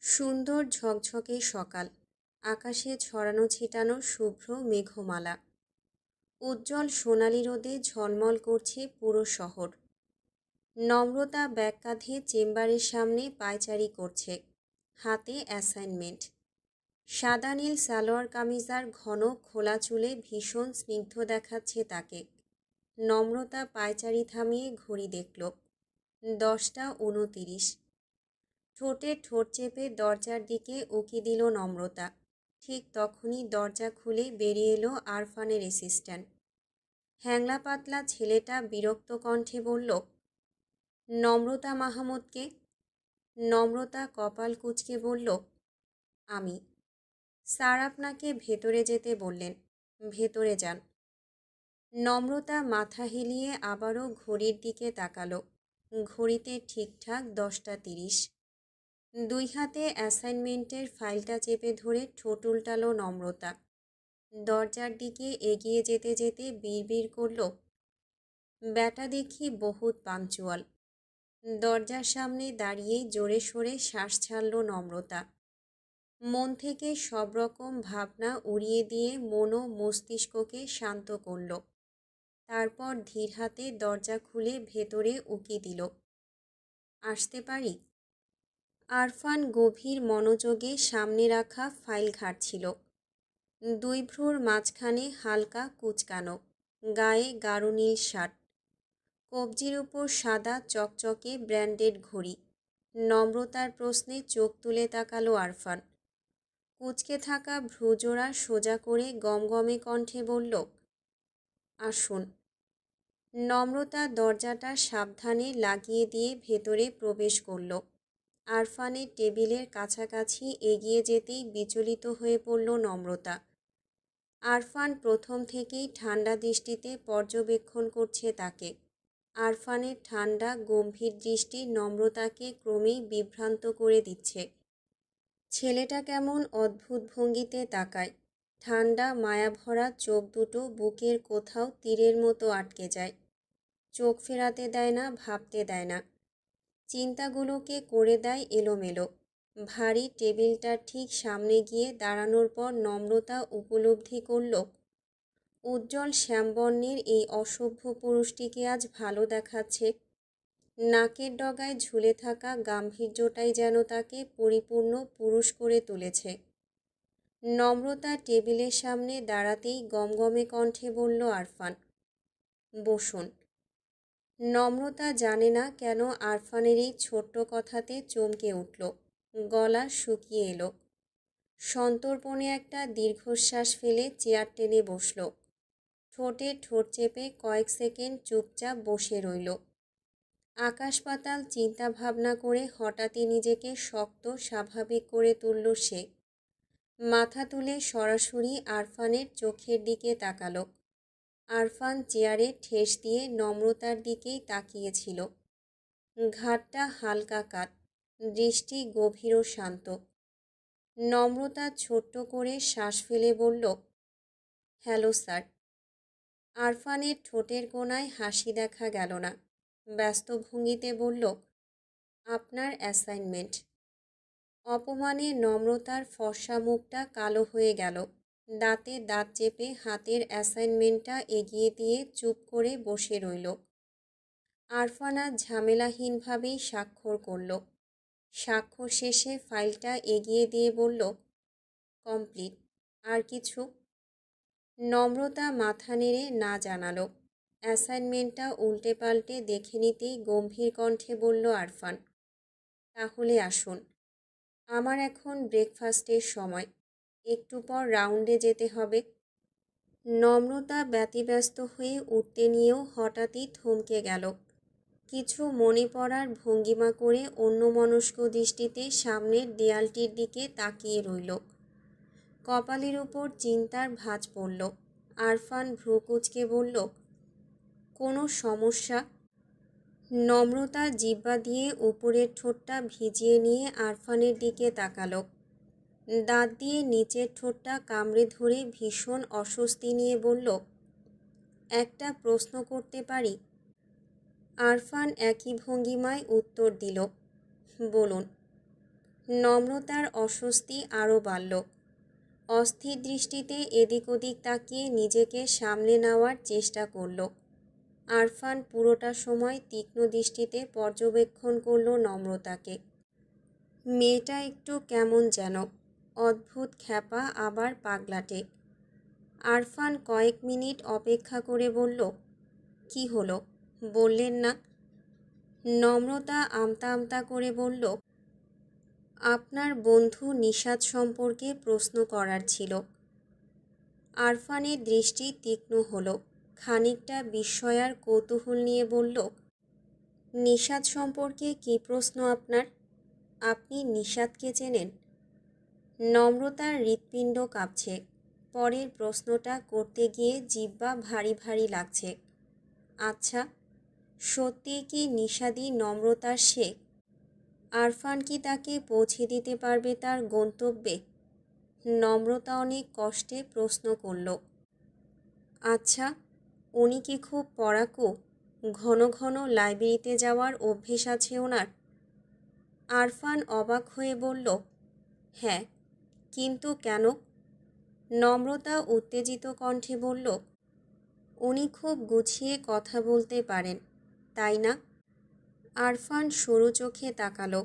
সুন্দর ঝকঝকে সকাল, আকাশে ছড়ানো ছিটানো শুভ্র মেঘমালা। উজ্জ্বল সোনালি রোদে ঝলমল করছে পুরো শহর। নম্রতা ব্যাগ কাঁধে চেম্বারের সামনে পায়চারি করছে, হাতে অ্যাসাইনমেন্ট। সাদা নীল সালোয়ার কামিজ আর ঘন খোলা চুলে ভীষণ স্নিগ্ধ দেখাচ্ছে তাকে। নম্রতা পায়চারি থামিয়ে ঘড়ি দেখল, 10টা 29। ঠোঁটে ঠোঁট চেপে দরজার দিকে উকি দিল নম্রতা। ঠিক তখনই দরজা খুলে বেরিয়ে এলো আরফানের অ্যাসিস্ট্যান্ট। হ্যাংলা পাতলা ছেলেটা বিরক্ত কণ্ঠে বলল, নম্রতা মাহমুদকে? নম্রতা কপাল কুঁচকে বলল, আমি। স্যার আপনাকে ভেতরে যেতে বললেন, ভেতরে যান। নম্রতা মাথা হেলিয়ে আবারও ঘড়ির দিকে তাকালো। ঘড়িতে ঠিকঠাক 10টা 30। দুই হাতে অ্যাসাইনমেন্টের ফাইলটা চেপে ধরে ঠোঁট উল্টালো নম্রতা। দরজার দিকে এগিয়ে যেতে যেতে বিড়বিড় করল, ব্যাটা দেখি বহুত পাঞ্চুয়াল। দরজার সামনে দাঁড়িয়ে জোরে সোরে শ্বাস ছাড়ল নম্রতা। মন থেকে সব রকম ভাবনা উড়িয়ে দিয়ে মন ও মস্তিষ্ককে শান্ত করল। তারপর ধীর হাতে দরজা খুলে ভেতরে উকি দিল। আসতে পারি? আরফান গভীর মনোযোগে সামনে রাখা ফাইল ঘাঁটছিল। দুই ভ্রুর মাঝখানে হালকা কুচকানো, গায়ে গাঢ় নীল শার্ট, কবজির উপর সাদা চকচকে ব্র্যান্ডেড ঘড়ি। নম্রতার প্রশ্নে চোখ তুলে তাকালো আরফান। কুচকে থাকা ভ্রুজোড়া সোজা করে গমগমে কণ্ঠে বলল, আসুন। নম্রতা দরজাটা সাবধানে লাগিয়ে দিয়ে ভেতরে প্রবেশ করল। আরফানের টেবিলের কাছাকাছি এগিয়ে যেতেই বিচলিত হয়ে পড়ল নম্রতা। আরফান প্রথম থেকেই ঠান্ডা দৃষ্টিতে পর্যবেক্ষণ করছে তাকে। আরফানের ঠান্ডা গম্ভীর দৃষ্টি নম্রতাকে ক্রমেই বিভ্রান্ত করে দিচ্ছে। ছেলেটা কেমন অদ্ভুত ভঙ্গিতে তাকায়। ঠান্ডা মায়াভরা চোখ দুটো বুকের কোথাও তীরের মতো আটকে যায়। চোখ ফেরাতে দেয় না, ভাবতে দেয় না। চিন্তাগুলোকে করে দেয় এলোমেলো। ভারী টেবিলটার ঠিক সামনে গিয়ে দাঁড়ানোর পর নম্রতা উপলব্ধি করল, উজ্জ্বল শ্যামবর্ণের এই অসভ্য পুরুষটিকে আজ ভালো দেখাচ্ছে। নাকের ডগায় ঝুলে থাকা গাম্ভীর্যটাই যেন তাকে পরিপূর্ণ পুরুষ করে তুলেছে। নম্রতা টেবিলের সামনে দাঁড়াতেই গমগমে কণ্ঠে বলল আরফান, বসুন। নম্রতা জানে না কেন আরফানের এই ছোট্ট কথাতে চমকে উঠল। গলা শুকিয়ে এলো। সন্তর্পণে একটা দীর্ঘশ্বাস ফেলে চেয়ার টেনে বসল। ঠোঁটে ঠোঁট চেপে কয়েক সেকেন্ড চুপচাপ বসে রইল। আকাশ পাতাল চিন্তা ভাবনা করে হঠাৎই নিজেকে শক্ত স্বাভাবিক করে তুলল সে। মাথা তুলে সরাসরি আরফানের চোখের দিকে তাকালো। আরফান চেয়ারে ঠেস দিয়ে নম্রতার দিকেই তাকিয়েছিল। ঘাড়টা হালকা কাত, দৃষ্টি গভীর ও শান্ত। নম্রতা ছোট্ট করে শ্বাস ফেলে বলল, হ্যালো স্যার। আরফানের ঠোঁটের কোণায় হাসি দেখা গেল না। ব্যস্ত ভঙ্গিতে বলল, আপনার অ্যাসাইনমেন্ট। অপমানে নম্রতার ফর্সা মুখটা কালো হয়ে গেল। দাঁতে দাঁত চেপে হাতের অ্যাসাইনমেন্টটা এগিয়ে দিয়ে চুপ করে বসে রইল। আরফানা ঝামেলাহীনভাবেই স্বাক্ষর করল। স্বাক্ষর শেষে ফাইলটা এগিয়ে দিয়ে বলল, কমপ্লিট। আর কিছু? নম্রতা মাথা নেড়ে না জানালো। অ্যাসাইনমেন্টটা উল্টে পাল্টে দেখে নিতেই গম্ভীর কণ্ঠে বলল আরফান, তাহলে আসুন। আমার এখন ব্রেকফাস্টের সময়, একটু পর রাউন্ডে যেতে হবে। নম্রতা ব্যতিব্যস্ত হয়ে উঠতে নিয়েও হঠাৎই থমকে গেল। কিছু মনে পড়ার ভঙ্গিমা করে অন্যমনস্ক দৃষ্টিতে সামনের দেয়ালটির দিকে তাকিয়ে রইল। কপালের উপর চিন্তার ভাঁজ পড়ল। আরফান ভ্রু কুঁচকে বলল, কোনো সমস্যা? নম্রতা জিহ্বা দিয়ে উপরের ঠোঁটটা ভিজিয়ে নিয়ে আরফানের দিকে তাকালো। দাঁত দিয়ে নিচের ঠোঁটটা কামড়ে ধরে ভীষণ অস্বস্তি নিয়ে বলল, একটা প্রশ্ন করতে পারি? আরফান একই ভঙ্গিমায় উত্তর দিল, বলুন। নম্রতার অস্বস্তি আরও বাড়ল। অস্থির দৃষ্টিতে এদিক ওদিক তাকিয়ে নিজেকে সামলে নেওয়ার চেষ্টা করল। আরফান পুরোটা সময় তীক্ষ্ণ দৃষ্টিতে পর্যবেক্ষণ করল নম্রতাকে। মেয়েটা একটু কেমন যেন, অদ্ভুত খ্যাপা আবার পাগলাটে। আরফান কয়েক মিনিট অপেক্ষা করে বলল, কি হলো, বললেন না? নম্রতা আমতা আমতা করে বলল, আপনার বন্ধু নিশাত সম্পর্কে প্রশ্ন করার ছিল। আরফানের দৃষ্টি তীক্ষ্ণ হলো, খানিকটা বিস্ময় আর কৌতূহল নিয়ে বলল, নিশাত সম্পর্কে কী প্রশ্ন আপনার? আপনি নিশাতকে চেনেন? নম্রতার হৃৎপিণ্ড কাঁপছে। পরের প্রশ্নটা করতে গিয়ে জিহ্বা ভারী ভারী লাগছে। আচ্ছা, সত্যি কি নিশাদই নম্রতার সে? আরফান কি তাকে পৌঁছে দিতে পারবে তার গন্তব্যে? নম্রতা অনেক কষ্টে প্রশ্ন করল, আচ্ছা, উনি কি খুব পড়াকু? ঘন ঘন লাইব্রেরিতে যাওয়ার অভ্যেস আছে ওনার? আরফান অবাক হয়ে বলল, হ্যাঁ, কিন্তু কেন? নম্রতা উত্তেজিত কণ্ঠে বলল, উনি খুব গুছিয়ে কথা বলতে পারেন, তাই না? আরফান সরু চোখে তাকালো।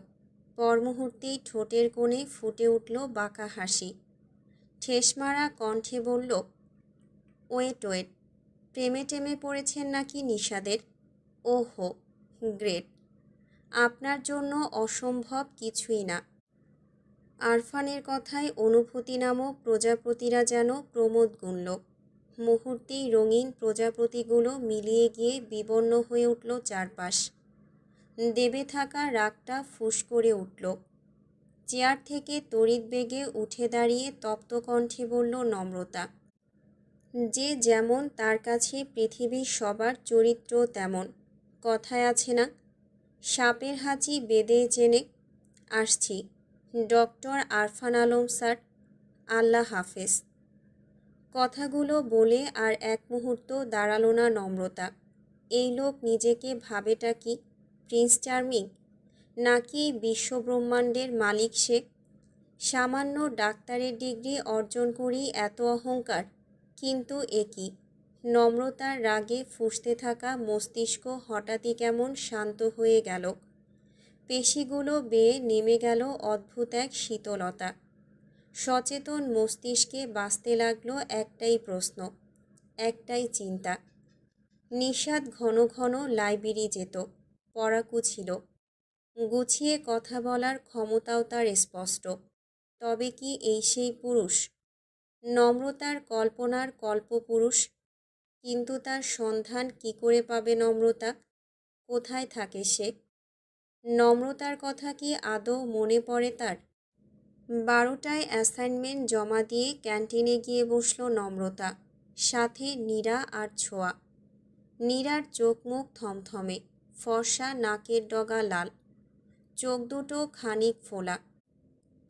পর মুহূর্তেই ঠোঁটের কোণে ফুটে উঠল বাঁকা হাসি। ঠেসমারা কণ্ঠে বলল, ওয়েট ওয়েট, প্রেমে টেমে পড়েছেন নাকি নিশাদের? ওহো, গ্রেট। আপনার জন্য অসম্ভব কিছুই না। আরফানের কথায় অনুভূতি নামক প্রজাপতিরা যেন প্রমোদ গুনল। মুহূর্তেই রঙিন প্রজাপতিগুলো মিলিয়ে গিয়ে বিবর্ণ হয়ে উঠল চারপাশ। দেবে থাকা রাগটা ফুঁস করে উঠল। চেয়ার থেকে তড়িৎ বেগে উঠে দাঁড়িয়ে তপ্ত কণ্ঠে বলল নম্রতা, যে যেমন তার কাছে পৃথিবীর সবার চরিত্র তেমন। কথায় আছে না, সাপের হাঁচি বেঁধে চেনে। আসছি। ডক্টর আরফান আলম স্যার, আল্লাহ হাফেজ। কথাগুলো বলে আর এক মুহূর্ত দাঁড়ালো না নম্রতা। এই লোক নিজেকে ভাবেটা কি, প্রিন্স চার্মিং, নাকি বিশ্বব্রহ্মাণ্ডের মালিক সে? সামান্য ডাক্তারের ডিগ্রি অর্জন করেই এত অহংকার। কিন্তু এ কি? নম্রতার রাগে ফুঁসতে থাকা মস্তিষ্ক হঠাৎই কেমন শান্ত হয়ে গেল। পেশিগুলো বেয়ে নেমে গেল অদ্ভুত এক শীতলতা। সচেতন মস্তিষ্কে বাজতে লাগলো একটাই প্রশ্ন, একটাই চিন্তা। নিশাত ঘন ঘন লাইব্রেরি যেত, পড়াকু ছিল, গুছিয়ে কথা বলার ক্ষমতাও তার স্পষ্ট। তবে কি এই সেই পুরুষ? নম্রতার কল্পনার কল্পপুরুষ? কিন্তু তার সন্ধান কি করে পাবে নম্রতা? কোথায় থাকে সে? নম্রতার কথা কি আদৌ মনে পড়ে তার? 12টায় অ্যাসাইনমেন্ট জমা দিয়ে ক্যান্টিনে গিয়ে বসল নম্রতা, সাথে নীরা আর ছোঁয়া। নীরার চোখ মুখ থমথমে, ফর্সা নাকের ডগা লাল, চোখ দুটো খানিক ফোলা।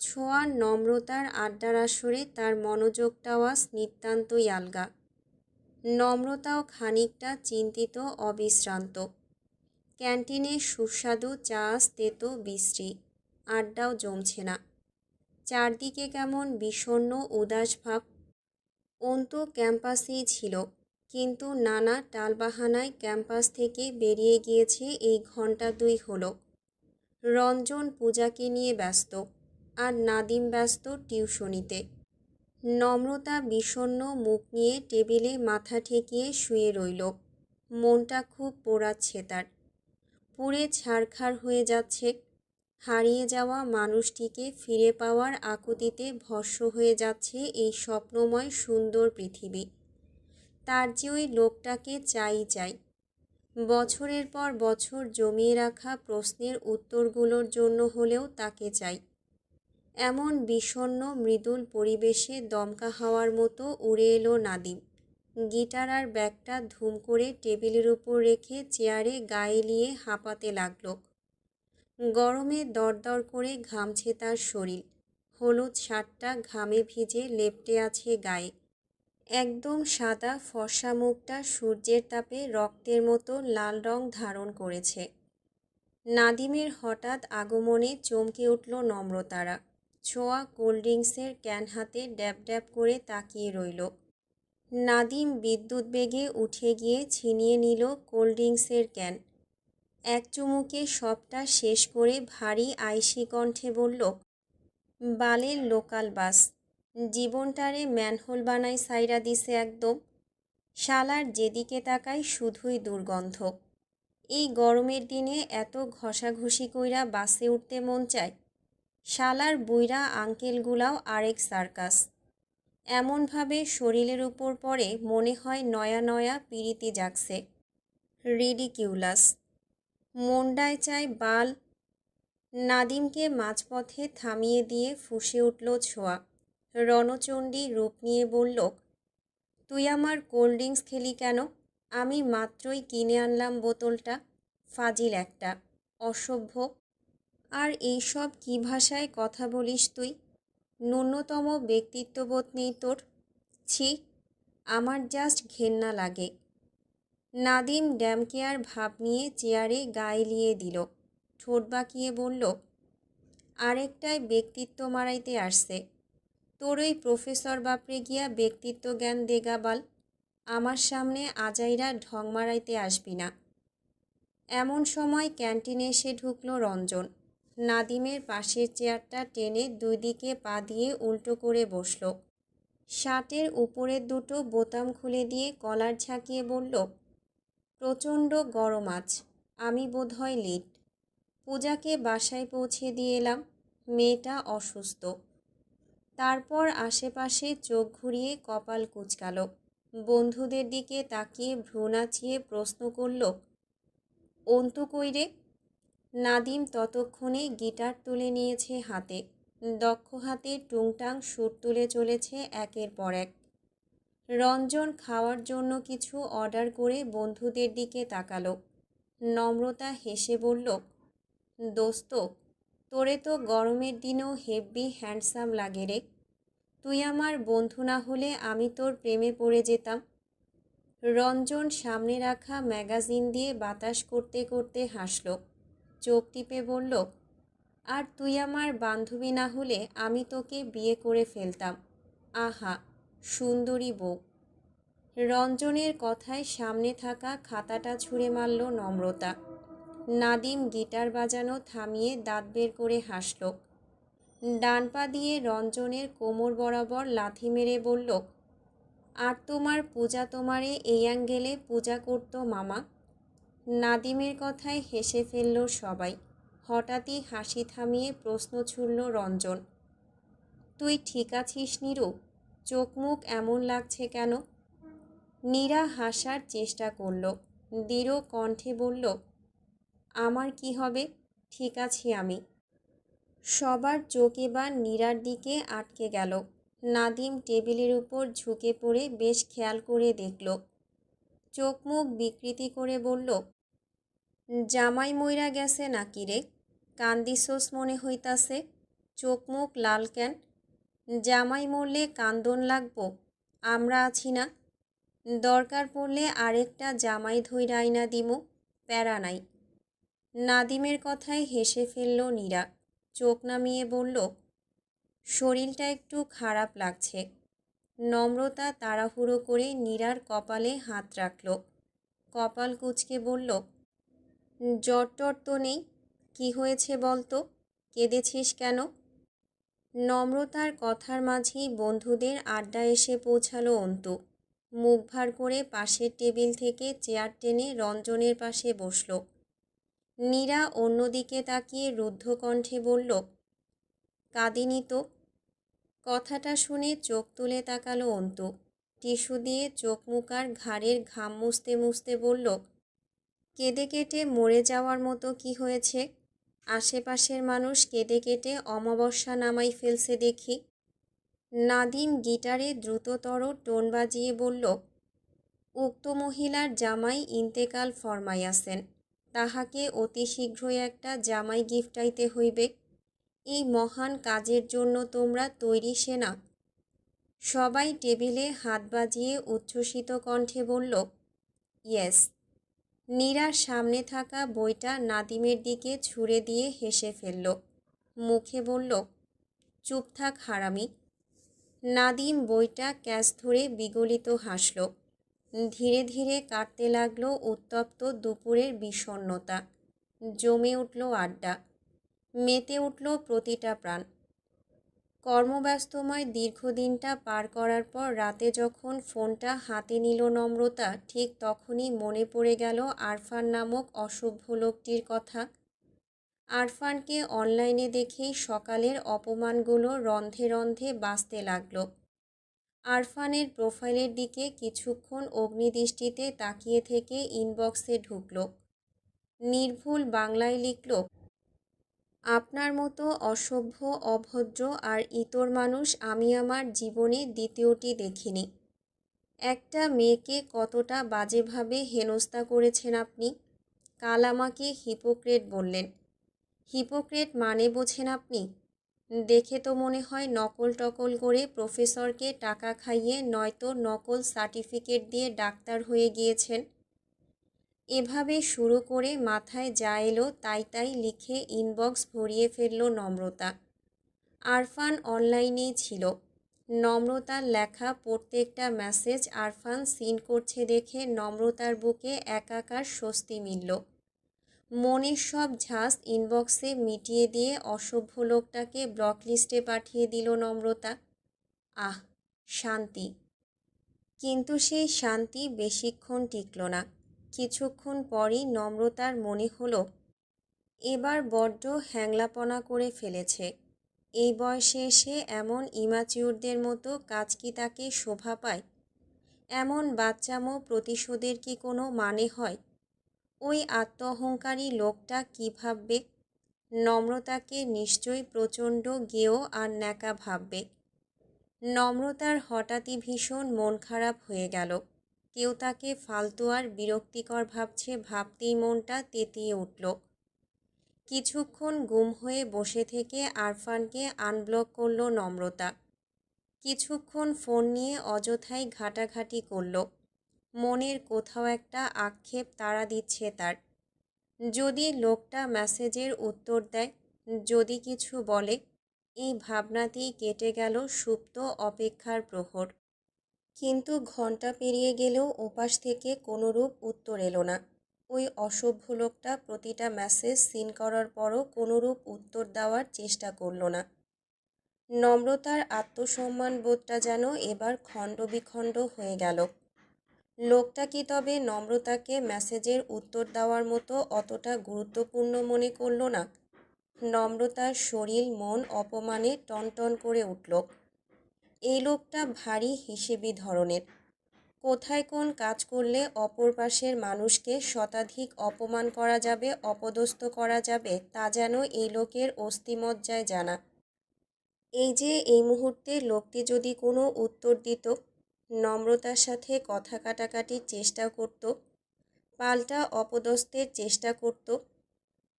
ছোঁয়ার নম্রতার আড্ডার আসরে তার মনোযোগটাও আজ নিতান্তই আলগা। নম্রতাও খানিকটা চিন্তিত, অবিশ্রান্ত। ক্যান্টিনে সুস্বাদু চা তেতো বিশ্রী, আড্ডাও জমছে না। চারদিকে কেমন বিষণ্ণ উদাস ভাব। অন্তু ক্যাম্পাসেই ছিল, কিন্তু নানা টালবাহানায় ক্যাম্পাস থেকে বেরিয়ে গিয়েছে এই ঘণ্টা 2 হলো। রঞ্জন পূজাকে নিয়ে ব্যস্ত, আর নাদিম ব্যস্ত টিউশনিতে। নম্রতা বিষণ্ণ মুখ নিয়ে টেবিলে মাথা ঠেকিয়ে শুয়ে রইল। মনটা খুব পোড়াচ্ছে তার, পুড়ে ছারখার হয়ে যাচ্ছে। হারিয়ে যাওয়া মানুষটিকে ফিরে পাওয়ার আকুতিতে ভস্ম হয়ে যাচ্ছে এই স্বপ্নময় সুন্দর পৃথিবী। তার যে ওই লোকটাকে চাই চাই। বছরের পর বছর জমিয়ে রাখা প্রশ্নের উত্তরগুলোর জন্য হলেও তাকে চাই। এমন বিষণ্ণ মৃদুল পরিবেশে দমকা হাওয়ার মতো উড়ে এলো নাদিম। গিটার আর ব্যাগটা ধুম করে টেবিলের উপর রেখে চেয়ারে গায়ে নিয়ে হাঁপাতে লাগলো। গরমে দরদর করে ঘামছে তার শরীর। হলুদ শার্টটা ঘামে ভিজে লেপ্টে আছে গায়ে। একদম সাদা ফর্সা মুখটা সূর্যের তাপে রক্তের মতো লাল রং ধারণ করেছে। নাদিমের হঠাৎ আগমনে চমকে উঠল নম্রতারা। ছোঁয়া কোল্ড ড্রিঙ্কসের ক্যান হাতে ড্যাব ড্যাব করে তাকিয়ে রইল। নাদিম বিদ্যুৎ বেগে উঠে গিয়ে ছিনিয়ে নিল কোল্ড ড্রিঙ্কসের ক্যান। এক চুমুকে সবটা শেষ করে ভারী আইসি কণ্ঠে বলল, বালের লোকাল বাস, জীবনটারে ম্যানহোল বানাই সাইরা দিছে একদম। শালার যেদিকে তাকাই শুধুই দুর্গন্ধ। এই গরমের দিনে এত ঘষাঘষি কইরা বাসে উঠতে মন চায়। শালার বুইরা আঙ্কেলগুলাও আরেক সার্কাস। এমনভাবে শরীরের উপর পড়ে মনে হয় নয়া নয়া পিরিতি জাগছে। রিডিকিউলাস। মন্ডায় চায় বাল। নাদিমকে মাঝপথে থামিয়ে দিয়ে ফুঁসে উঠল ছোঁয়া। রণচণ্ডী রূপ নিয়ে বলল, তুই আমার কোল্ড ড্রিঙ্কস খেলি কেন? আমি মাত্রই কিনে আনলাম বোতলটা। ফাজিল একটা, অসভ্য। আর এইসব কী ভাষায় কথা বলিস তুই? ন্যূনতম ব্যক্তিত্ববোধ নেই তোর। ছি, আমার জাস্ট ঘেন্না লাগে। নাদিম ড্যামকেয়ার ভাব নিয়ে চেয়ারে গায়ে লিয়ে দিল। ঠোঁট বাঁকিয়ে বলল, আরেকটায় ব্যক্তিত্ব মারাইতে আসছে। তোর ওই প্রফেসর বাপরে গিয়া ব্যক্তিত্ব জ্ঞান দেগাবাল। আমার সামনে আজাইরা ঢং মারাইতে আসবি না। এমন সময় ক্যান্টিনে এসে ঢুকল রঞ্জন। নাদিমের পাশের চেয়ারটা টেনে দুই দিকে পা দিয়ে উল্টো করে বসল। শার্টের উপরের দুটো বোতাম খুলে দিয়ে কলার ঝাঁকিয়ে বলল, প্রচণ্ড গরম আজ, আমি বোধহয় লেট। পূজাকে বাসায় পৌঁছে দিয়ে এলাম, মেয়েটা অসুস্থ। তারপর আশেপাশে চোখ ঘুরিয়ে কপাল কুঁচকাল। বন্ধুদের দিকে তাকিয়ে ভ্রু নাচিয়ে প্রশ্ন করল, অন্তু কই রে? নাদিম ততক্ষণে গিটার তুলে নিয়েছে হাতে। দক্ষ হাতে টুংটাং সুর তুলে চলেছে একের পর এক। রঞ্জন খাওয়ার জন্য কিছু অর্ডার করে বন্ধুদের দিকে তাকালো। নম্রতা হেসে বলল, দোস্ত, তোরে তো গরমের দিনেও হেব্বি হ্যান্ডসাম লাগে রে। তুই আমার বন্ধু না হলে আমি তোর প্রেমে পড়ে যেতাম। রঞ্জন সামনে রাখা ম্যাগাজিন দিয়ে বাতাস করতে করতে হাসল। চোখ টিপে বলল, আর তুই আমার বান্ধবী না হলে আমি তোকে বিয়ে করে ফেলতাম। আহা, সুন্দরী বউ। রঞ্জনের কথায় সামনে থাকা খাতাটা ছুঁড়ে মারল নম্রতা। নাদিম গিটার বাজানো থামিয়ে দাঁত বের করে হাসল। ডান পা দিয়ে রঞ্জনের কোমর বরাবর লাথি মেরে বলল, আর তোমার পূজা তোমারে এই অ্যাঙ্গেলে পূজা করত মামা। নাদিমের কথায় হেসে ফেলল সবাই। হঠাৎই হাসি থামিয়ে প্রশ্ন ছুড়ল রঞ্জন, তুই ঠিক আছিস নীরু? চোখ মুখ এমন লাগছে কেন? নীরা হাসার চেষ্টা করল। দৃঢ় কণ্ঠে বলল, আমার কি হবে, ঠিক আছি আমি। সবার চোখ এবার নীরার দিকে আটকে গেল। নাদিম টেবিলের উপর ঝুঁকে পড়ে বেশ খেয়াল করে দেখল। চোখ মুখ বিকৃতি করে বলল, জামাই মইরা গেছে নাকি রে? কান্দিসোস মনে হইতাছে। চোখ মুখ লাল কেন? জামাই মরলে কান্দন লাগবো? আমরা আছি না? দরকার পড়লে আরেকটা জামাই ধইরা আইনা দিমু, প্যারা নাই। নাদিমের কথায় হেসে ফেলল নীরা। চোখ নামিয়ে বলল, শরীরটা একটু খারাপ লাগছে। নম্রতা তাড়াহুড়ো করে নীরার কপালে হাত রাখল। কপাল কুঁচকে বলল, জ্বর টর তো নেই, কি হয়েছে বলতো? কেঁদেছিস কেন? নম্রতার কথার মাঝেই বন্ধুদের আড্ডা এসে পৌঁছালো অন্তু। মুখ ভার করে পাশের টেবিল থেকে চেয়ার টেনে রঞ্জনের পাশে বসল। নীরা অন্যদিকে তাকিয়ে রুদ্ধ কণ্ঠে বলল, কাঁদিনি তো। কথাটা শুনে চোখ তুলে তাকালো অন্তু। টিস্যু দিয়ে চোখ মুখ আর ঘাড়ের ঘাম মুছতে মুছতে বলল, কেঁদে কেটে মরে যাওয়ার মতো কি হয়েছে? আশেপাশের মানুষ কেঁদে কেটে অমাবস্যা নামাই ফেলছে দেখি। নাদিম গিটারে দ্রুততর টোন বাজিয়ে বলল, উক্ত মহিলার জামাই ইন্তেকাল ফরমাইয়াছেন। তাহাকে অতি শীঘ্রই একটা জামাই গিফটাইতে হইবে। এই মহান কাজের জন্য তোমরা তৈরি সেনা? সবাই টেবিলে হাত বাজিয়ে উচ্ছ্বসিত কণ্ঠে বলল, ইয়েস। নীরার সামনে থাকা বইটা নাদিমের দিকে ছুঁড়ে দিয়ে হেসে ফেলল। মুখে বলল, চুপ থাক হারামি। নাদিম বইটা ক্যাচ ধরে বিগলিত হাসল। ধীরে ধীরে কাটতে লাগলো উত্তপ্ত দুপুরের বিষণ্ণতা। জমে উঠল আড্ডা, মেতে উঠল প্রতিটা প্রাণ। কর্মব্যস্তময় দীর্ঘদিনটা পার করার পর রাতে যখন ফোনটা হাতে নিল নম্রতা, ঠিক তখনই মনে পড়ে গেল আরফান নামক অসভ্য লোকটির কথা। আরফানকে অনলাইনে দেখেই সকালের অপমানগুলো রন্ধে রন্ধে বাজতে লাগলো। আরফানের প্রোফাইলের দিকে কিছুক্ষণ অগ্নিদৃষ্টিতে তাকিয়ে থেকে ইনবক্সে ঢুকল। নির্ভুল বাংলায় লিখল, আপনার মতো অসভ্য, অভদ্র আর ইতর মানুষ আমি আমার জীবনে দ্বিতীয়টি দেখিনি। একটা মেয়েকে কতটা বাজেভাবে হেনস্থা করেছেন আপনি। কাল আমাকে হিপোক্রেট বললেন। হিপোক্রেট মানে বোঝেন আপনি? দেখে তো মনে হয় নকল টকল করে প্রফেসরকে টাকা খাইয়ে নয়তো নকল সার্টিফিকেট দিয়ে ডাক্তার হয়ে গিয়েছেন। এভাবে শুরু করে মাথায় যা এলো তাই লিখে ইনবক্স ভরিয়ে ফেলল নম্রতা। আরফান অনলাইনেই ছিল। নম্রতার লেখা প্রত্যেকটা মেসেজ আরফান সিন করছে দেখে নম্রতার বুকে একাকার স্বস্তি মিলল। মনের সব ঝাঁজ ইনবক্সে মিটিয়ে দিয়ে অসভ্য লোকটাকে ব্লক লিস্টে পাঠিয়ে দিল নম্রতা। আহ, শান্তি। কিন্তু সেই শান্তি বেশিক্ষণ টিকল না। কিছুক্ষণ পরই নম্রতার মনে হলো এবার বড্ড হ্যাংলাপনা করে ফেলেছে। এই বয়সে এসে এমন ইমাচিউরদের মতো কাজ কি তাকে শোভা পায়? এমন বাচ্চামো প্রতিশোধের কি কোনো মানে হয়? ওই আত্ম অহংকারী লোকটা কী ভাববে? নম্রতাকে নিশ্চয়ই প্রচণ্ড গেঁয়ো আর ন্যাকা ভাববে। নম্রতার হঠাৎই ভীষণ মন খারাপ হয়ে গেল। কেউ তাকে ফালতু আর বিরক্তিকর ভাবছে ভাবতেই মনটা তেতিয়ে উঠল। কিছুক্ষণ গুম হয়ে বসে থেকে আরফানকে আনব্লক করল নম্রতা। কিছুক্ষণ ফোন নিয়ে অযথাই ঘাটাঘাটি করল। মনের কোথাও একটা আক্ষেপ তাড়া দিচ্ছে তার। যদি লোকটা মেসেজের উত্তর দেয়, যদি কিছু বলে, এই ভাবনাতেই কেটে গেল সুপ্ত অপেক্ষার প্রহর। কিন্তু ঘন্টা পেরিয়ে গেলেও ওপাশ থেকে কোনোরূপ উত্তর এলো না। ওই অসভ্য লোকটা প্রতিটা মেসেজ সিন করার পরও কোনোরূপ উত্তর দেওয়ার চেষ্টা করল না। নম্রতার আত্মসম্মান বোধটা যেন এবার খণ্ডবিখণ্ড হয়ে গেল। লোকটা কি তবে নম্রতাকে মেসেজের উত্তর দেওয়ার মতো অতটা গুরুত্বপূর্ণ মনে করল না? নম্রতার শরীর মন অপমানে টনটন করে উঠল। এই লোকটা ভারী হিসেবি ধরনের। কোথায় কোন কাজ করলে অপর পাশের মানুষকে শতাধিক অপমান করা যাবে, অপদস্থ করা যাবে, তা যেন এই লোকের অস্থিমজ্জায় জানা। এই যে এই মুহূর্তে লোকটি যদি কোনো উত্তর দিত, নম্রতার সাথে কথা কাটাকাটির চেষ্টা করত, পাল্টা অপদস্থের চেষ্টা করত,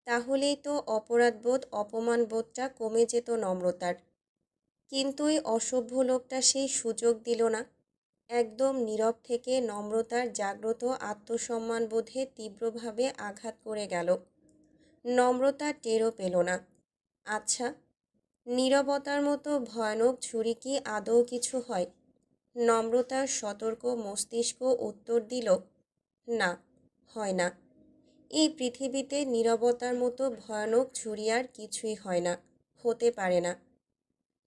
তাহলেই তো অপরাধবোধ, অপমানবোধটা কমে যেত নম্রতার। কিন্তু এই অসভ্য লোকটা সেই সুযোগ দিল না। একদম নীরব থেকে নম্রতার জাগ্রত আত্মসম্মানবোধে তীব্রভাবে আঘাত করে গেল। নম্রতা টেরও পেল না। আচ্ছা, নীরবতার মতো ভয়ানক ছুরি কি আদৌ কিছু হয়? নম্রতার সতর্ক মস্তিষ্ক উত্তর দিল, না, হয় না। এই পৃথিবীতে নীরবতার মতো ভয়ানক ছুরি আর কিছুই হয় না, হতে পারে না।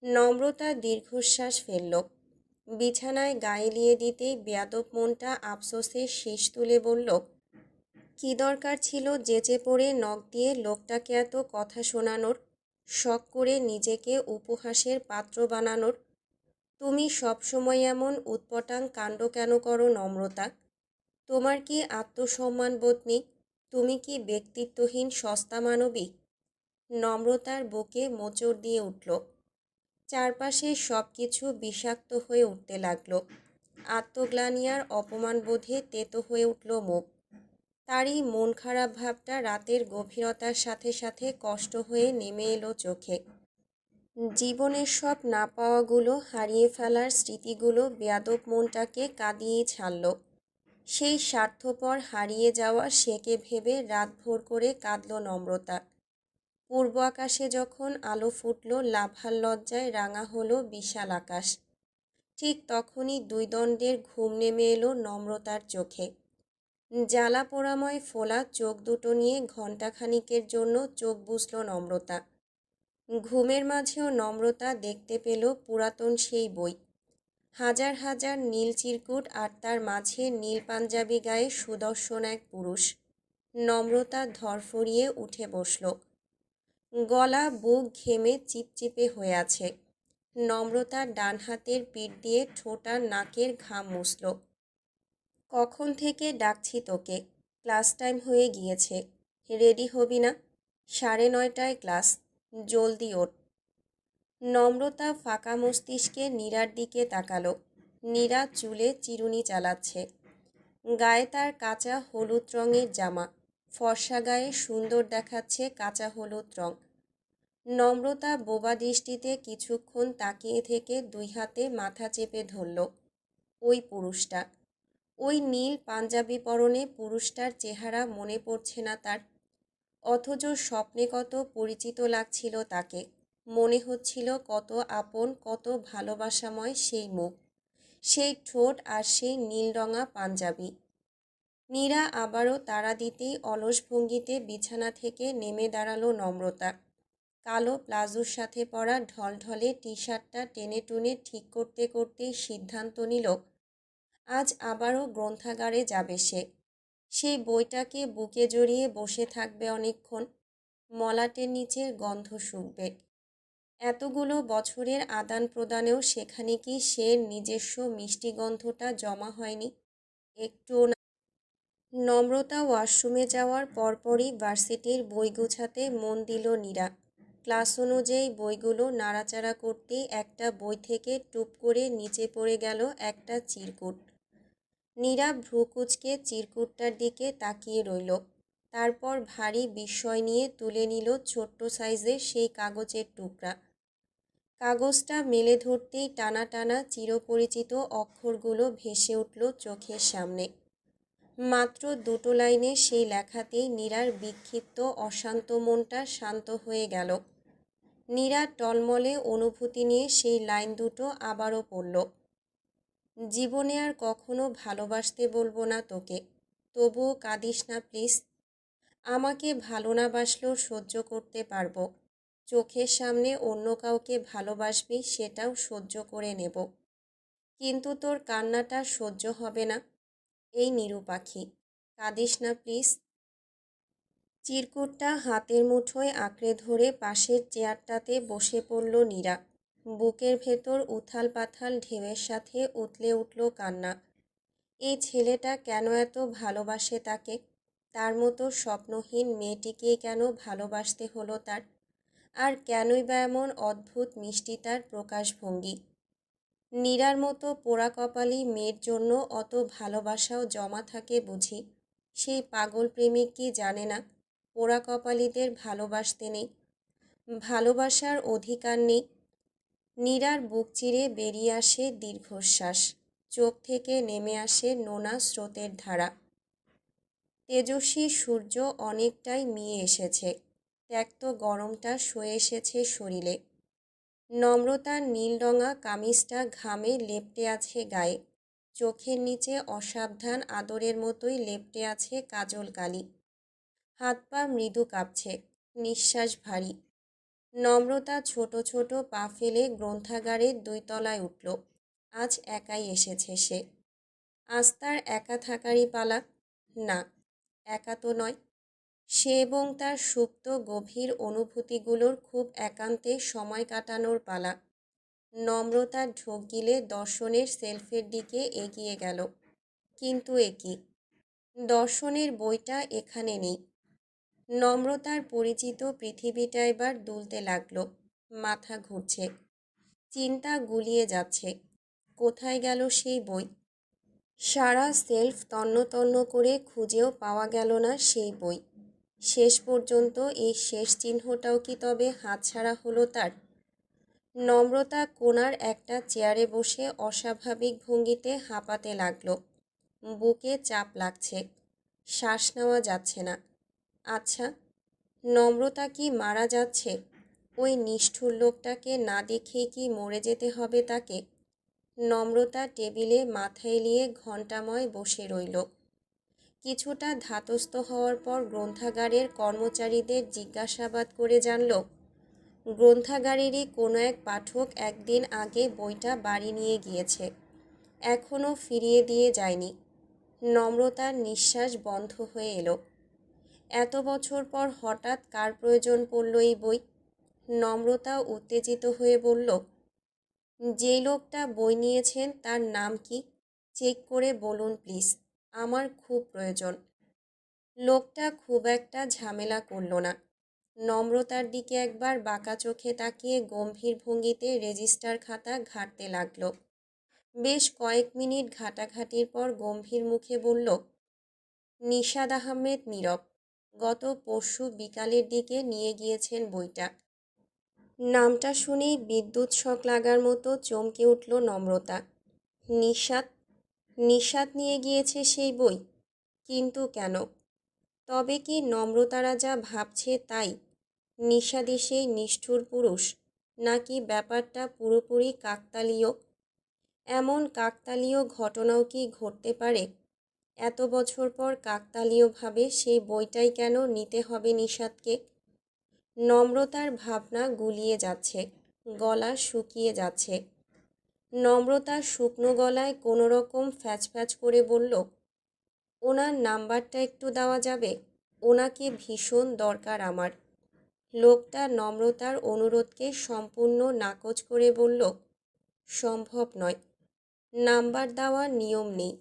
নম্রতা দীর্ঘশ্বাস ফেলল। বিছানায় গায়ে লিয়ে দিতেই বেয়াদব মনটা আফসোসের শীষ তুলে বলল, কি দরকার ছিল যেচে পড়ে নখ দিয়ে লোকটাকে এত কথা শোনানোর, শখ করে নিজেকে উপহাসের পাত্র বানানোর? তুমি সবসময় এমন উৎপটাং কাণ্ড কেন করো নম্রতা? তোমার কি আত্মসম্মান বোধ নেই? তুমি কি ব্যক্তিত্বহীন সস্তা মানবী? নম্রতার বুকে মোচড় দিয়ে উঠল। চারপাশে সব কিছু বিষাক্ত হয়ে উঠতে লাগলো। আত্মগ্লানি আর অপমানবোধে তেতো হয়ে উঠল মুখ। তারই মন খারাপ ভাবটা রাতের গভীরতার সাথে সাথে কষ্ট হয়ে নেমে এলো চোখে। জীবনের সব না পাওয়াগুলো, হারিয়ে ফেলার স্মৃতিগুলো বেয়াদব মনটাকে কাঁদিয়ে ছাড়ল। সেই স্বার্থপর হারিয়ে যাওয়া সেকে ভেবে রাতভর করে কাঁদল নম্রতা। পূর্ব আকাশে যখন আলো ফুটল, লাভার লজ্জায় রাঙা হলো বিশাল আকাশ। ঠিক তখনই দুই দণ্ডের ঘুম নেমে এলো নম্রতার চোখে। জ্বালা পোড়াময় ফোলা চোখ দুটো নিয়ে ঘণ্টাখানিকের জন্য চোখ বুজল নম্রতা। ঘুমের মাঝেও নম্রতা দেখতে পেল পুরাতন সেই বই। হাজার হাজার নীল চিরকুট, আর তার মাঝে নীল পাঞ্জাবি গায়ে সুদর্শন এক পুরুষ। নম্রতা ধরফরিয়ে উঠে বসল। গলা বুক ঘেমে চিপচিপে হয়ে আছে। নম্রতা ডান হাতের পিঠ দিয়ে ঠোঁট আর নাকের ঘাম মুছল। কখন থেকে ডাকছি তোকে, ক্লাস টাইম হয়ে গিয়েছে, রেডি হবি না? 9:30টায় ক্লাস, জলদি ওঠ। নম্রতা ফাঁকা মস্তিষ্কে নীরার দিকে তাকালো। নীরা চুলে চিরুনি চালাচ্ছে। গায়ে তার কাঁচা হলুদ রঙের জামা, ফর্সা গায়ে সুন্দর দেখাচ্ছে কাঁচা হলুদ রং। নম্রতা বোবা দৃষ্টিতে কিছুক্ষণ তাকিয়ে থেকে দুই হাতে মাথা চেপে ধরল। ওই পুরুষটা, ওই নীল পাঞ্জাবি পরনে পুরুষটার চেহারা মনে পড়ছে না তার, অথচ স্বপ্নে কত পরিচিত লাগছিল তাকে। মনে হচ্ছিল কত আপন, কত ভালোবাসাময় সেই মুখ, সেই ঠোঁট আর সেই নীলরঙা পাঞ্জাবি। নীরা আবারও তাড়া দিতেই অলস ভঙ্গিতে বিছানা থেকে নেমে দাঁড়ালো নম্রতা। কালো প্লাজোর সাথে পরা ঢলঢলে টি শার্টটা টেনে টুনে ঠিক করতে করতেই সিদ্ধান্ত নিল আজ আবারও গ্রন্থাগারে যাবে সে। সেই বইটাকে বুকে জড়িয়ে বসে থাকবে অনেকক্ষণ। মলাটের নিচের গন্ধ শুকবে। এতগুলো বছরের আদান প্রদানেও সেখানে কি সে নিজস্ব মিষ্টি গন্ধটা জমা হয়নি একটুও না। নম্রতা ওয়াশরুমে যাওয়ার পরপরই ভার্সিটির বই গুছাতে মন দিল নীরা। ক্লাস অনুযায়ী বইগুলো নাড়াচাড়া করতেই একটা বই থেকে টুপ করে নিচে পড়ে গেল একটা চিরকুট। নীরা ভ্রু কুঁচকে চিরকুটটার দিকে তাকিয়ে রইল। তারপর ভারী বিস্ময় নিয়ে তুলে নিল ছোট্ট সাইজের সেই কাগজের টুকরা। কাগজটা মেলে ধরতেই টানা টানা চিরপরিচিত অক্ষরগুলো ভেসে উঠল চোখের সামনে। মাত্র দুটো লাইনে সেই লেখাতেই নীরার বিক্ষিপ্ত অশান্ত মনটা শান্ত হয়ে গেল। নীরা টলমলে অনুভূতি নিয়ে সেই লাইন দুটো আবারও পড়ল। জীবনে আর কখনো ভালোবাসতে বলবো না তোকে, তবুও কাঁদিস না প্লিজ। আমাকে ভালো না বাসলেও সহ্য করতে পারবো। চোখের সামনে অন্য কাউকে ভালোবাসবি সেটাও সহ্য করে নেব, কিন্তু তোর কান্নাটা সহ্য হবে না। এই নিরু পাখি, কাঁদিস না প্লিজ। চিরকুটটা হাতের মুঠোয় আঁকড়ে ধরে পাশের চেয়ারটাতে বসে পড়ল নীরা। বুকের ভেতর উথাল পাথাল ঢেউয়ের সাথে উতলে উঠল কান্না। এই ছেলেটা কেন এত ভালোবাসে তাকে? তার মতো স্বপ্নহীন মেয়েটিকেই কেন ভালোবাসতে হলো তার? আর কেনই বা এমন অদ্ভুত মিষ্টি তার প্রকাশভঙ্গি? নীরার মতো পোড়া কপালি মেয়ের জন্য অত ভালোবাসাও জমা থাকে বুঝি? সেই পাগল প্রেমিক কি জানে না পোড়া কপালিদের ভালোবাসতে নেই, ভালোবাসার অধিকার নেই? নীরার বুক চিরে বেরিয়ে আসে দীর্ঘশ্বাস। চোখ থেকে নেমে আসে নোনা স্রোতের ধারা। তেজস্বী সূর্য অনেকটাই মিয়ে এসেছে। ত্যক্ত গরমটা সয়ে এসেছে শরীরে। নম্রতার নীলরঙা কামিজটা ঘামে লেপ্টে আছে গায়ে। চোখের নিচে অসাবধান আদরের মতোই লেপ্টে আছে কাজল কালি। হাত পা মৃদু কাঁপছে, নিঃশ্বাস ভারী। নম্রতা ছোট ছোট পা ফেলে গ্রন্থাগারের 2 তলায় উঠল। আজ একাই এসেছে সে। আজ তার একা থাকারই পালা। না, একা তো নয়। সে এবং তার সুপ্ত গভীর অনুভূতিগুলোর খুব একান্তে সময় কাটানোর পালা। নম্রতা ঢোক গিলে দর্শনের সেলফের দিকে এগিয়ে গেল। কিন্তু একি, দর্শনের বইটা এখানে নেই। নম্রতার পরিচিত পৃথিবীটা এবার দুলতে লাগল। মাথা ঘুরছে, চিন্তা গুলিয়ে যাচ্ছে। কোথায় গেল সেই বই? সারা সেলফ তন্ন তন্ন করে খুঁজেও পাওয়া গেল না সেই বই। শেষ পর্যন্ত এই শেষ চিহ্নটাও কি তবে হাতছাড়া হলো তার? নম্রতা কোণার একটা চেয়ারে বসে অস্বাভাবিক ভঙ্গিতে হাঁপাতে লাগল। বুকে চাপ লাগছে, শ্বাস নেওয়া যাচ্ছে না। আচ্ছা, নম্রতা কি মারা যাচ্ছে? ওই নিষ্ঠুর লোকটাকে না দেখেই কি মরে যেতে হবে তাকে? নম্রতা টেবিলে মাথা এলিয়ে ঘণ্টাময় বসে রইল। কিছুটা ধাতস্থ হওয়ার পর গ্রন্থাগারের কর্মচারীদের জিজ্ঞাসাবাদ করে জানল, গ্রন্থাগারেরই কোনো এক পাঠক একদিন আগে বইটা বাড়ি নিয়ে গিয়েছে, এখনও ফিরিয়ে দিয়ে যায়নি। নম্রতার নিঃশ্বাস বন্ধ হয়ে এলো। এত বছর পর হঠাৎ কার প্রয়োজন পড়ল এই বই? নম্রতা উত্তেজিত হয়ে বলল, যেই লোকটা বই নিয়েছেন তার নাম কি? চেক করে বলুন প্লিজ, আমার খুব প্রয়োজন। লোকটা খুব একটা ঝামেলা করল না। নম্রতার দিকে একবার বাঁকা চোখে তাকিয়ে গম্ভীর ভঙ্গিতে রেজিস্টার খাতা ঘাঁটতে লাগলো। বেশ কয়েক মিনিট ঘাটাঘাটির পর গম্ভীর মুখে বলল, নিশাদ আহমেদ নীরব, গত পরশু বিকালের দিকে নিয়ে গিয়েছেন বইটা। নামটা শুনেই বিদ্যুৎ শক লাগার মতো চমকে উঠল নম্রতা। নিশাদ? নিশাদ নিয়ে গিয়েছে সেই বই? কিন্তু কেন? তবে কি নম্রতারা যা ভাবছে তাই? নিশাদই সেই নিষ্ঠুর পুরুষ, নাকি ব্যাপারটা পুরোপুরি কাকতালীয়? এমন কাকতালীয় ঘটনাও কি ঘটতে পারে? এত বছর পর কাকতালীয়ভাবে সেই বইটাই কেন নিতে হবে নিশাদকে? নম্রতার ভাবনা গুলিয়ে যাচ্ছে, গলা শুকিয়ে যাচ্ছে। নম্রতা শুকনো গলায় কোনো রকম ফ্যাচফ্যাচ করে বলল, ওনার নাম্বারটা একটু দেওয়া যাবে? ওনাকে ভীষণ দরকার আমার। লোকটা নম্রতার অনুরোধকে সম্পূর্ণ নাকচ করে বলল, সম্ভব নয়, নাম্বার দেওয়ার নিয়ম নেই।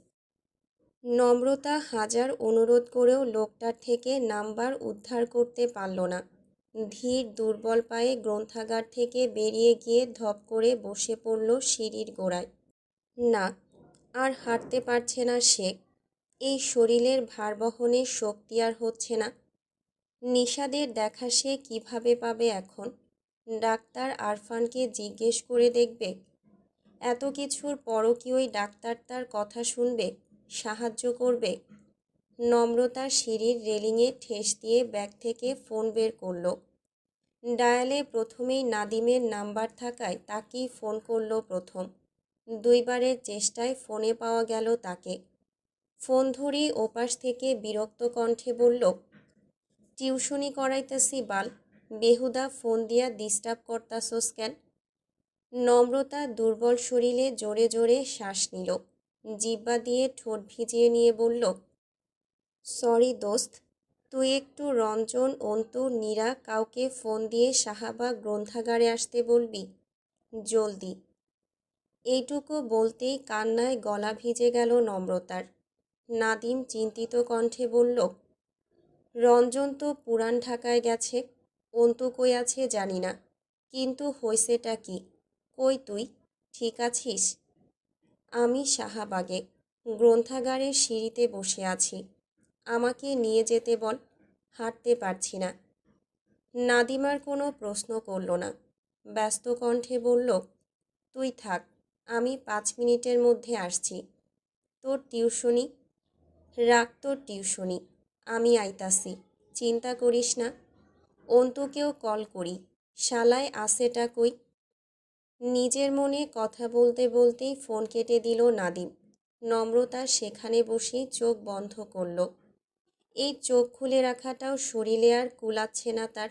নম্রতা হাজার অনুরোধ করেও লোকটার থেকে নাম্বার উদ্ধার করতে পারল না। ধীর দুর্বল পায়ে গ্রন্থাগার থেকে বেরিয়ে গিয়ে ধপ করে বসে পড়ল সিঁড়ির গোড়ায়। না, আর হাঁটতে পারছে না সে। এই শরীরের ভার বহনের শক্তি আর হচ্ছে না। নিশাদের দেখা সে কিভাবে পাবে এখন? ডাক্তার আরফানকে জিজ্ঞেস করে দেখবে? এত কিছুর পরও কি ওই ডাক্তার তার কথা শুনবে, সাহায্য করবে? নম্রতা সিঁড়ির রেলিংয়ে ঠেস দিয়ে ব্যাগ থেকে ফোন বের করল। ডায়ালে প্রথমেই নাদিমের নাম্বার থাকায় তাকেই ফোন করল প্রথম। দুইবারের চেষ্টায় ফোনে পাওয়া গেল তাকে। ফোন ধরেই ওপাশ থেকে বিরক্ত কণ্ঠে বলল, টিউশনি করাইতেছি বাল, বেহুদা ফোন দিয়া ডিস্টার্ব করতাছস কেন? নম্রতা দুর্বল শরীরে জোরে জোরে শ্বাস নিল। জিহ্বা দিয়ে ঠোঁট ভিজিয়ে নিয়ে বলল, সরি দোস্ত, তুই একটু রঞ্জন, অন্তু, নীরা কাউকে ফোন দিয়ে শাহাবাগ গ্রন্থাগারে আসতে বলবি, জলদি। এইটুকু বলতেই কান্নায় গলা ভিজে গেল নম্রতার। নাদিম চিন্তিত কণ্ঠে বলল, রঞ্জন তো পুরান ঢাকায় গেছে, অন্তু কই আছে জানি না, কিন্তু হইছেটা কি? কই তুই, ঠিক আছিস? আমি শাহাবাগে, গ্রন্থাগারের সিঁড়িতে বসে আছি, আমাকে নিয়ে যেতে বল, হাঁটতে পারছি না। নাদিমার কোনো প্রশ্ন করল না, ব্যস্ত কণ্ঠে বলল, তুই থাক, আমি 5 মিনিটের মধ্যে আসছি। তোর টিউশনি? রাখ তোর টিউশনি, আমি আইতাছি, চিন্তা করিস না। অন্তুকেও কল করি, শালায় আসেটা কই? নিজের মনে কথা বলতে বলতেই ফোন কেটে দিল নাদিম। নম্রতা সেখানে বসেই চোখ বন্ধ করল। এই চোখ খুলে রাখাটাও শরীরে আর কুলাচ্ছে না তার।